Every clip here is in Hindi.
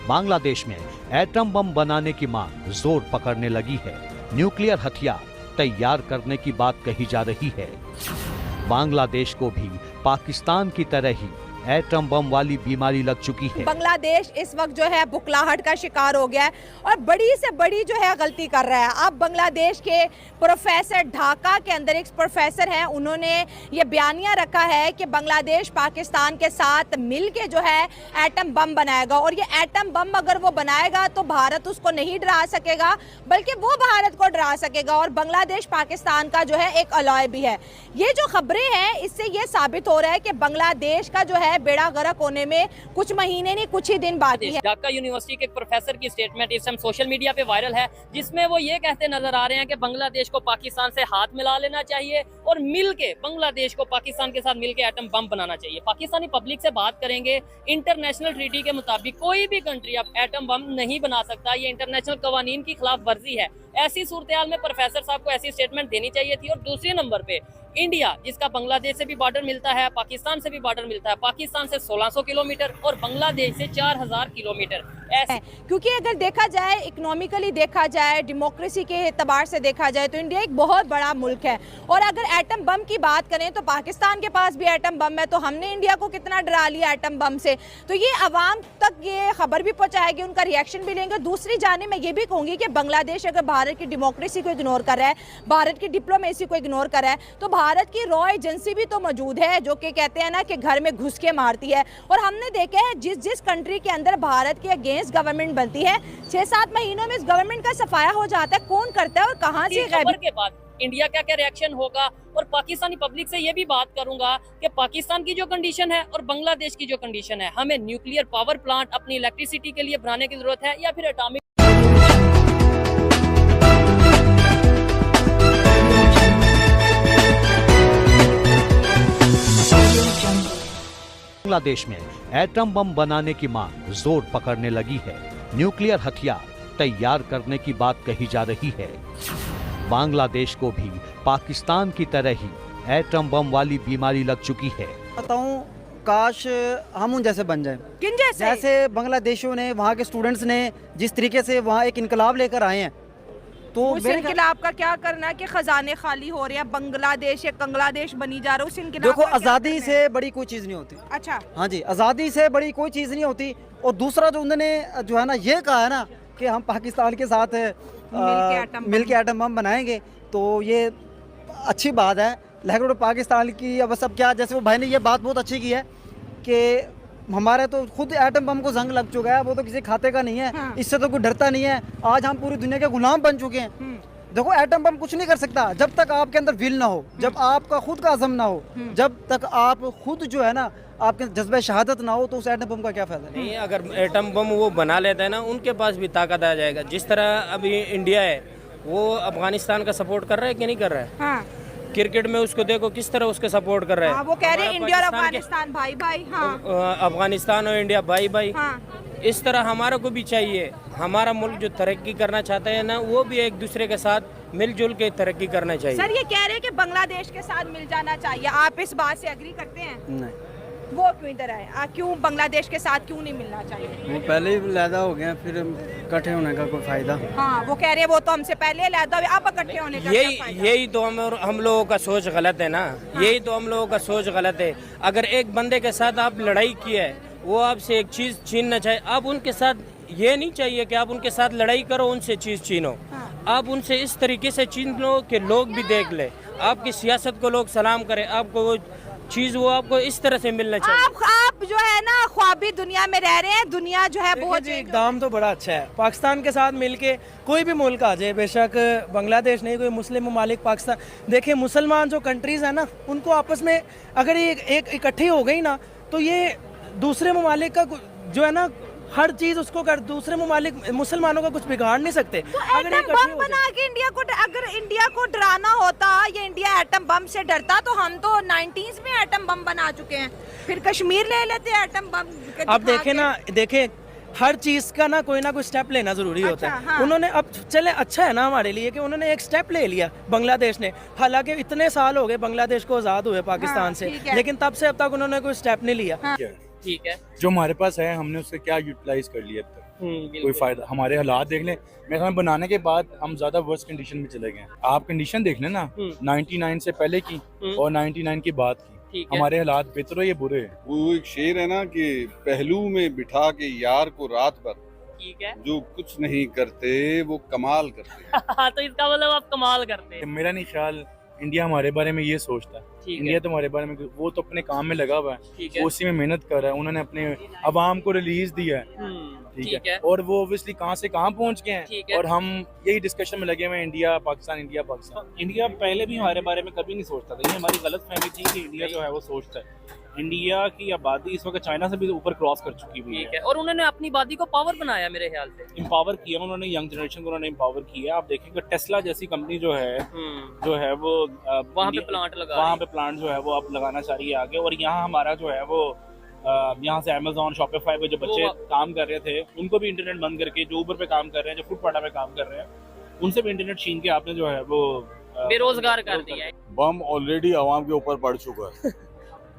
बांग्लादेश में एटम बम बनाने की मांग जोर पकड़ने लगी है। न्यूक्लियर हथियार तैयार करने की बात कही जा रही है। बांग्लादेश को भी पाकिस्तान की तरह ही एटम बम वाली बीमारी लग चुकी है। बांग्लादेश इस वक्त जो है बुखलाहट का शिकार हो गया है और बड़ी से बड़ी जो है गलती कर रहा है। अब बांग्लादेश के प्रोफेसर, ढाका के अंदर एक प्रोफेसर हैं, उन्होंने ये बयानिया रखा है कि बांग्लादेश पाकिस्तान के साथ मिलके जो है एटम बम बनाएगा और ये एटम बम अगर वो बनाएगा तो भारत उसको नहीं डरा सकेगा बल्कि वो भारत को डरा सकेगा और बांग्लादेश पाकिस्तान का जो है एक अलॉय भी है। ये जो खबरें हैं इससे ये साबित हो रहा है कि बांग्लादेश का जो है बेड़ा गर्क होने में कुछ महीने नहीं कुछ ही दिन बाकी है। ढाका यूनिवर्सिटी के एक प्रोफेसर की स्टेटमेंट इस समय सोशल मीडिया पे वायरल है, जिसमें वो ये कहते नजर आ रहे हैं कि बांग्लादेश को पाकिस्तान से हाथ मिला लेना चाहिए और मिलके बांग्लादेश को पाकिस्तान के साथ मिलके एटम बम बनाना चाहिए। पाकिस्तानी पब्लिक से बात करेंगे, इंटरनेशनल ट्रीटी के मुताबिक कोई भी कंट्री अब एटम बम नहीं बना सकता, ये इंटरनेशनल कवानीन की खिलाफ वर्जी है। ऐसी सूरत में प्रोफेसर साहब को ऐसी स्टेटमेंट देनी चाहिए थी। और दूसरे नंबर पे इंडिया, जिसका बांग्लादेश से भी बॉर्डर मिलता है, पाकिस्तान से भी बॉर्डर मिलता है, पाकिस्तान से 1600 किलोमीटर और बांग्लादेश से 4000 किलोमीटर ऐसे। क्योंकि अगर देखा जाए इकोनॉमिकली देखा जाए, डेमोक्रेसी के एतबार से देखा जाए तो इंडिया एक बहुत बड़ा मुल्क है और अगर एटम बम की बात करें तो पाकिस्तान के पास भी एटम बम है, तो हमने इंडिया को कितना डरा लिया एटम बम से। तो ये अवाम तक ये खबर भी पहुंचाएगी, उनका रिएक्शन भी लेंगे। दूसरी जाने मैं ये भी कहूंगी कि बांग्लादेश अगर भारत की डेमोक्रेसी को इग्नोर कर रहा है, भारत की डिप्लोमेसी को इग्नोर कर रहा है, तो भारत की रॉ एजेंसी भी तो मौजूद है जो कि कहते हैं ना कि घर में घुस के मारती है। और हमने देखा है जिस कंट्री के अंदर भारत के अगेंस्ट गवर्नमेंट बनती है, 6-7 महीनों में इस गवर्नमेंट का सफाया हो जाता है। कौन करता है और कहां से खबर के बाद इंडिया क्या क्या रिएक्शन होगा। और पाकिस्तानी पब्लिक से ये भी बात करूंगा कि पाकिस्तान की जो कंडीशन है और बांग्लादेश की जो कंडीशन है, हमें न्यूक्लियर पावर प्लांट अपनी इलेक्ट्रिसिटी के लिए बनाने की जरूरत है या फिर एटॉमिक। बांग्लादेश में एटम बम बनाने की मांग जोर पकड़ने लगी है। न्यूक्लियर हथियार तैयार करने की बात कही जा रही है। बांग्लादेश को भी पाकिस्तान की तरह ही एटम बम वाली बीमारी लग चुकी है। बताऊं, काश हम उन जैसे बन जाएं। किन जैसे? जैसे बांग्लादेशियों ने, वहाँ के स्टूडेंट्स ने जिस तरीके से वहाँ एक इनकलाब लेकर आए हैं, तो उस इनकलाब का क्या करना है कि खजाने खाली हो रहे हैं, बांग्लादेश एक बांग्लादेश बनी जा रहा है। उस इनकलाब देखो, आज़ादी से बड़ी कोई चीज़ नहीं होती। अच्छा, हाँ जी, आज़ादी से बड़ी कोई चीज़ नहीं होती। और दूसरा जो उन्होंने जो है ना ये कहा है ना कि हम पाकिस्तान के साथ मिलके एटम बम बनाएंगे, तो ये अच्छी बात है। लेकिन पाकिस्तान की अब सब क्या, जैसे वो भाई ने ये बात बहुत अच्छी की है कि हमारे तो खुद एटम बम को जंग लग चुका है, वो तो किसी खाते का नहीं है। हाँ। इससे तो कोई डरता नहीं है। आज हम पूरी दुनिया के गुलाम बन चुके हैं। देखो, एटम बम कुछ नहीं कर सकता जब तक आपके अंदर विल ना हो, जब आपका खुद का अज़म ना हो, जब तक आप खुद जो है ना आपके जज्बे शहादत ना हो, तो उस एटम बम का क्या फायदा नहीं। अगर एटम बम वो बना लेता है ना, उनके पास भी ताकत आ जाएगा। जिस तरह अभी इंडिया है, वो अफगानिस्तान का सपोर्ट कर रहा है कि नहीं कर रहा है? हाँ। क्रिकेट में उसको देखो किस तरह उसके सपोर्ट कर रहा है। हाँ, वो कह रहे हैं इंडिया और अफगानिस्तान भाई भाई। हाँ। अफगानिस्तान और इंडिया भाई भाई। हाँ। इस तरह हमारा को भी चाहिए। हमारा मुल्क जो तरक्की करना चाहता है ना, वो भी एक दूसरे के साथ मिलजुल के तरक्की करना चाहिए। सर, ये कह रहे हैं कि बांग्लादेश के साथ मिल जाना चाहिए, आप इस बात से एग्री करते हैं? नहीं। वो क्यों इधर आए? क्यों बांग्लादेश के साथ क्यों नहीं मिलना चाहिए? वो पहले ही लैदा हो गया, फिर इकट्ठे होने का कोई फायदा? हाँ, वो कह रहे हैं वो तो हमसे पहले लैदा हुआ, अब इकट्ठे होने का क्या फायदा? यही तो हम लोगों का सोच गलत है ना। हाँ। यही तो हम लोगों का सोच गलत है। अगर एक बंदे के साथ आप लड़ाई की है, वो आपसे एक चीज छीनना चाहिए। आप उनके साथ ये नहीं चाहिए कि आप उनके साथ लड़ाई करो, उनसे चीज छीनो। हाँ। आप उनसे इस तरीके से छीन लो कि लोग भी देख ले, आपकी सियासत को लोग सलाम करें, आपको वो चीज वो आपको इस तरह से मिलना चाहिए। आप जो है ना ख्वाबी दुनिया में रह रहे हैं। दुनिया जो है बहुत इकदाम तो बड़ा अच्छा है। पाकिस्तान के साथ मिलके कोई भी मुल्क आ जाए, बेशक बांग्लादेश नहीं, कोई मुस्लिम ममालिक, पाकिस्तान, देखिए मुसलमान जो कंट्रीज है ना, उनको आपस में अगर ये एक इकट्ठी हो गई ना, तो ये दूसरे ममालिक का जो है ना हर चीज उसको कर, दूसरे ममालिक मुसलमानों का कुछ बिगाड़ नहीं सकते। तो एटम बम बना के इंडिया को, अगर इंडिया को डराना होता या इंडिया एटम बम से डरता, तो हम तो 90s में एटम बम बना चुके हैं। फिर कश्मीर ले लेते एटम बम। अब देखे ना, देखे हर चीज का ना कोई स्टेप लेना जरूरी होता है। हाँ। उन्होंने अब चले, अच्छा है ना हमारे लिए कि उन्होंने एक स्टेप ले लिया बांग्लादेश ने। हालांकि इतने साल हो गए बांग्लादेश को आजाद हुए पाकिस्तान से, लेकिन तब से अब तक उन्होंने कोई स्टेप नहीं लिया। ठीक है। जो हमारे पास है हमने उससे क्या यूटिलाइज कर लिया अब तक, कोई बिल्कुल। फायदा। हमारे हालात देख लें, मेरे ख्याल में बनाने के बाद हम ज्यादा वर्स्ट कंडीशन में चले गए। आप कंडीशन देख लें ना, 99 से पहले की और 99 के बाद की, ठीक है। हमारे हालात बेहतर है या बुरे हैं? वो एक शेर है ना कि पहलू में बिठा के यार को रात भर, ठीक है। जो कुछ नहीं करते वो कमाल करते हैं। तो इसका मतलब आप कमाल करते हैं। मेरा नहीं ख्याल इंडिया हमारे बारे में ये सोचता है। ठीक इंडिया है। तो हमारे बारे में, वो तो अपने काम में लगा हुआ है, ठीक है। वो उसी में मेहनत कर रहा है। उन्होंने अपने अवाम को रिलीज दिया है, ठीक है। और वो ऑब्वियसली कहाँ से कहाँ पहुँच गए ठीक हैं, है। और हम यही डिस्कशन में लगे हुए हैं, India Pakistan, India Pakistan. India पहले भी हमारे बारे में कभी नहीं सोचता था। ये हमारी गलत फहमी थी कि इंडिया जो है वो सोचता है। इंडिया की आबादी इस वक्त चाइना से भी ऊपर क्रॉस कर चुकी हुई ठीक है। है। और उन्होंने अपनी आबादी को पावर बनाया मेरे ख्याल से। एम्पावर किया उन्होंने, यंग जनरेशन को उन्होंने एम्पावर किया। आप देखेंगे टेस्ला जैसी कंपनी जो है वो वहाँ पे प्लांट लगा वहाँ पे प्लांट जो है वो अब लगाना चाह रही है आगे। और यहाँ हमारा जो है वो यहाँ से अमेजोन, शॉपिफाई पे जो बच्चे काम कर रहे थे उनको भी इंटरनेट बंद करके, जो ऊबर पे काम कर रहे हैं, जो फुटपाटा पे काम कर रहे हैं, उनसे भी इंटरनेट छीन के आपने जो है वो बेरोजगार कर दिया है। बम ऑलरेडी आवाम के ऊपर पड़ चुका है,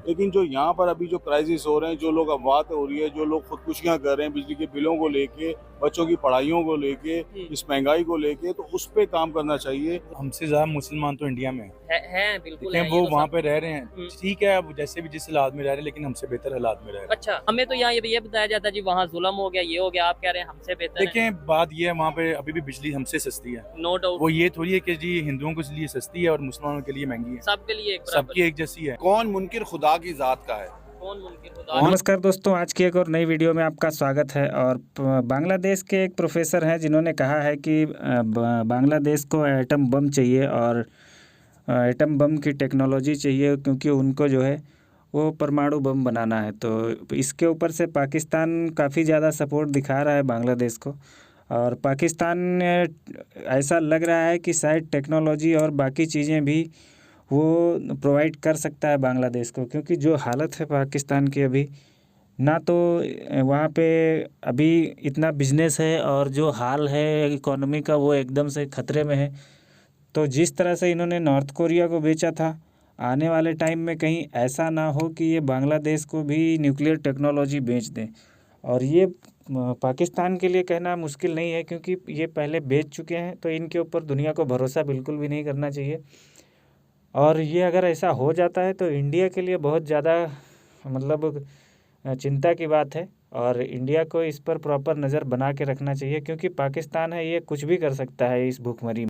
लेकिन जो यहाँ पर अभी जो क्राइसिस हो रहे हैं, जो लोग अफवाह हो रही है, जो लोग खुदकुशियाँ कर रहे हैं बिजली के बिलों को लेके, बच्चों की पढ़ाइयों को लेके, इस महंगाई को लेके, तो उस पे काम करना चाहिए। हमसे ज्यादा मुसलमान तो इंडिया में है बिल्कुल हैं, है, वो ये तो वहाँ सब- पे रह रहे हैं। ठीक है, अब जैसे भी जिस हालात में रह रहे हैं, लेकिन हमसे बेहतर हालात में रह रहे हैं। अच्छा, हमें तो यहाँ ये बताया जाता है जी वहाँ जुल्म हो गया, ये हो गया, आप कह रहे हैं हमसे बेहतर है। देखें, बात ये है, वहाँ पे अभी भी बिजली हमसे सस्ती है। No doubt. वो ये थोड़ी है कि जी हिंदुओं के लिए सस्ती है और मुसलमानों के लिए महंगी है। सबके लिए एक बराबर। सबकी एक जैसी है। कौन मुनकिर खुदा की जात का है? कौन मुमकिन खुदा। नमस्कार दोस्तों, आज की एक और नई वीडियो में आपका स्वागत है। और बांग्लादेश के एक प्रोफेसर हैं जिन्होंने कहा है कि बांग्लादेश को एटम बम चाहिए और एटम बम की टेक्नोलॉजी चाहिए, क्योंकि उनको जो है वो परमाणु बम बनाना है। तो इसके ऊपर से पाकिस्तान काफ़ी ज़्यादा सपोर्ट दिखा रहा है बांग्लादेश को, और पाकिस्तान ऐसा लग रहा है कि शायद टेक्नोलॉजी और बाकी चीज़ें भी वो प्रोवाइड कर सकता है बांग्लादेश को, क्योंकि जो हालत है पाकिस्तान की अभी, ना तो वहाँ पे अभी इतना बिजनेस है और जो हाल है इकोनॉमी का वो एकदम से खतरे में है। तो जिस तरह से इन्होंने नॉर्थ कोरिया को बेचा था, आने वाले टाइम में कहीं ऐसा ना हो कि ये बांग्लादेश को भी न्यूक्लियर टेक्नोलॉजी बेच दें। और ये पाकिस्तान के लिए कहना मुश्किल नहीं है, क्योंकि ये पहले बेच चुके हैं। तो इनके ऊपर दुनिया को भरोसा बिल्कुल भी नहीं करना चाहिए। और ये अगर ऐसा हो जाता है तो इंडिया के लिए बहुत ज़्यादा मतलब चिंता की बात है, और इंडिया को इस पर प्रॉपर नज़र बना के रखना चाहिए, क्योंकि पाकिस्तान है, ये कुछ भी कर सकता है इस भूखमरी में।